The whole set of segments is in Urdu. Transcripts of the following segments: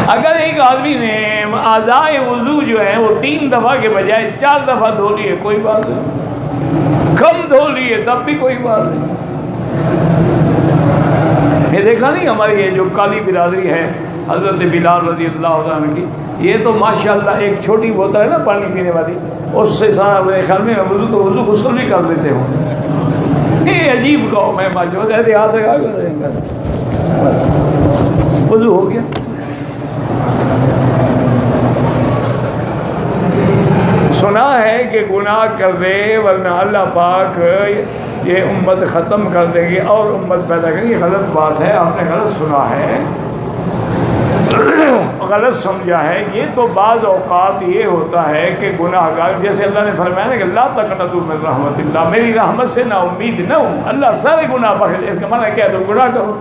اگر ایک آدمی نے اعضائے وضو جو ہے وہ 3 دفعہ کے بجائے 4 دفعہ دھو لیے کوئی بات نہیں، کم دھو لیے تب بھی کوئی بات نہیں۔ یہ دیکھا نہیں ہماری یہ جو کالی برادری ہے حضرت بلال رضی اللہ عنہ کی، یہ تو ماشاءاللہ ایک چھوٹی بوتل ہے نا پانی پینے والی، اس سے سارا میرے خیال میں وضو غسل بھی کر لیتے ہوں۔ یہ عجیب قوم ہے ماشاءاللہ، ایسے ہاتھ لگا وضو ہو گیا۔ سنا ہے کہ گناہ کر دے ورنہ اللہ پاک یہ امت ختم کر دیں گے اور امت پیدا کریں گے، یہ غلط بات ہے، آپ نے غلط سنا ہے، غلط سمجھا ہے۔ یہ تو بعض اوقات یہ ہوتا ہے کہ گناہ گار، جیسے اللہ نے فرمایا نا کہ لا تقنطوا من رحمت اللہ، میری رحمت سے نا امید نہ ہوں، اللہ سارے گناہ بخش دے۔ اس کا معنی کیا ہے؟ تم گناہ کرو۔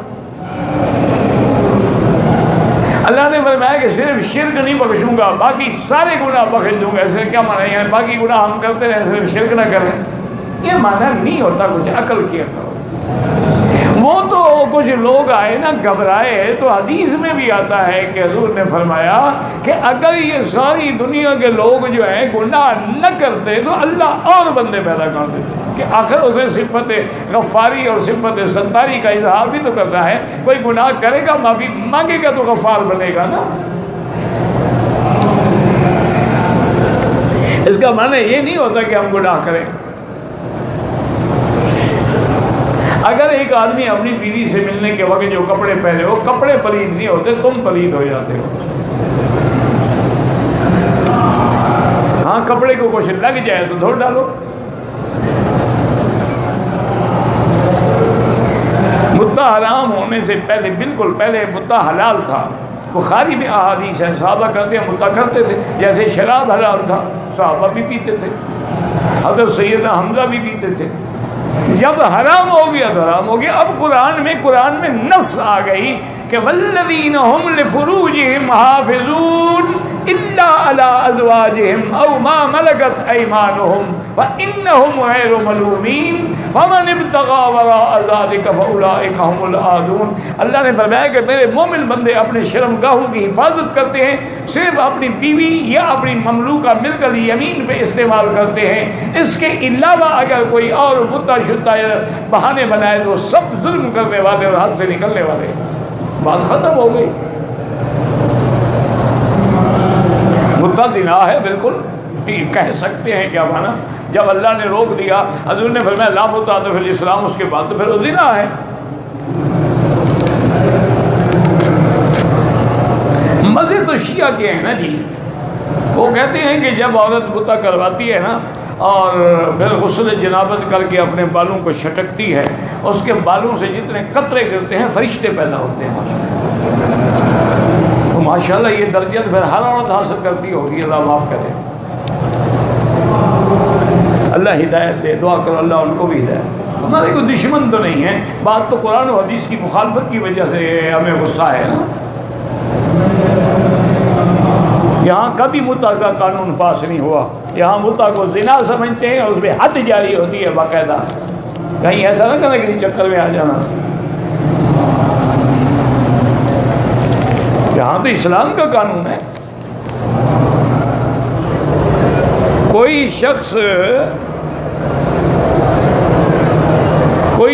اللہ نے فرمایا کہ صرف شرک نہیں بخشوں گا، باقی سارے گناہ بخش دوں گا۔ اس کا کیا معنی ہے؟ باقی گناہ ہم کرتے رہیں، صرف شرک نہ کریں، یہ معنی نہیں ہوتا، کچھ عقل کیا کرو۔ وہ تو کچھ لوگ آئے نا گھبرائے، تو حدیث میں بھی آتا ہے کہ حضور نے فرمایا کہ اگر یہ ساری دنیا کے لوگ جو ہیں گناہ نہ کرتے تو اللہ اور بندے پیدا کر دیتے، کہ آخر اسے صفت غفاری اور صفت ستاری کا اظہار بھی تو کرنا ہے۔ کوئی گناہ کرے گا، معافی مانگے گا تو غفار بنے گا نا۔ اس کا معنی یہ نہیں ہوتا کہ ہم گناہ کریں۔ اگر ایک آدمی اپنی بیوی سے ملنے کے وقت جو کپڑے پہنے ہو، کپڑے پلید نہیں ہوتے، تم پلید ہو جاتے ہو۔ ہاں کپڑے کو کچھ لگ جائے تو دھو ڈالو۔ مدعا حرام ہونے سے پہلے، بالکل پہلے مدعا حلال تھا۔ بخاری میں احادیث ہیں، صحابہ کرتے ہیں مدعا کرتے تھے، جیسے شراب حلال تھا صحابہ بھی پیتے تھے، حضرت سیدنا حمزہ بھی پیتے تھے۔ جب حرام ہو گیا تو حرام ہو گیا۔ اب قرآن میں نص آ گئی کہ والذین هم لفروجهم حافظون الا على ازواجهم او ما ملكت ايمانهم فانهم غير ملومين فمن ابتغى وراء ذلك فاولئك هم العادون۔ اللہ نے فرمایا کہ میرے مومن بندے اپنے شرمگاہوں کی حفاظت کرتے ہیں، صرف اپنی بیوی یا اپنی مملوکہ ملک الیمین پہ استعمال کرتے ہیں، اس کے علاوہ اگر کوئی اور مدعا شدہ بہانے بنائے تو سب ظلم کرنے والے اور حد سے نکلنے والے۔ بات ختم ہو گئی۔ مدعا زنا ہے، بالکل کہہ سکتے ہیں کیا مانا۔ جب اللہ نے روک دیا، حضور نے فرمایا لا متعۃ فی الاسلام، اس کے بعد تو پھر وہ زنا ہے۔ مزے تو شیعہ کے ہیں نا جی، وہ کہتے ہیں کہ جب عورت مدعا کرواتی ہے نا اور پھر غسل جنابت کر کے اپنے بالوں کو چھٹکتی ہے، اس کے بالوں سے جتنے قطرے گرتے ہیں فرشتے پیدا ہوتے ہیں۔ تو ماشاءاللہ یہ درجت پھر ہر عورت حاصل کرتی ہوگی، اللہ معاف کرے، اللہ ہدایت دے۔ دعا کرو اللہ ان کو بھی ہدایت۔ ہمارے کوئی دشمن تو نہیں ہے، بات تو قرآن و حدیث کی مخالفت کی وجہ سے ہمیں غصہ ہے نا۔ یہاں کبھی متع کا قانون پاس نہیں ہوا، یہاں متع کو زنا سمجھتے ہیں اور اس میں حد جاری ہوتی ہے باقاعدہ۔ کہیں ایسا نہ کرنا کسی چکر میں آ جانا۔ یہاں تو اسلام کا قانون ہے۔ کوئی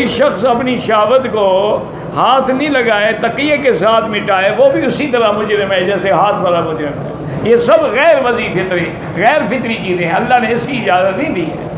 شخص اپنی شہوت کو ہاتھ نہیں لگائے، تقیے کے ساتھ مٹائے، وہ بھی اسی طرح مجرم ہے جیسے ہاتھ والا مجرم ہے۔ یہ سب غیر وضعی فطری، غیر فطری چیزیں ہیں، اللہ نے اس کی اجازت نہیں دی ہے۔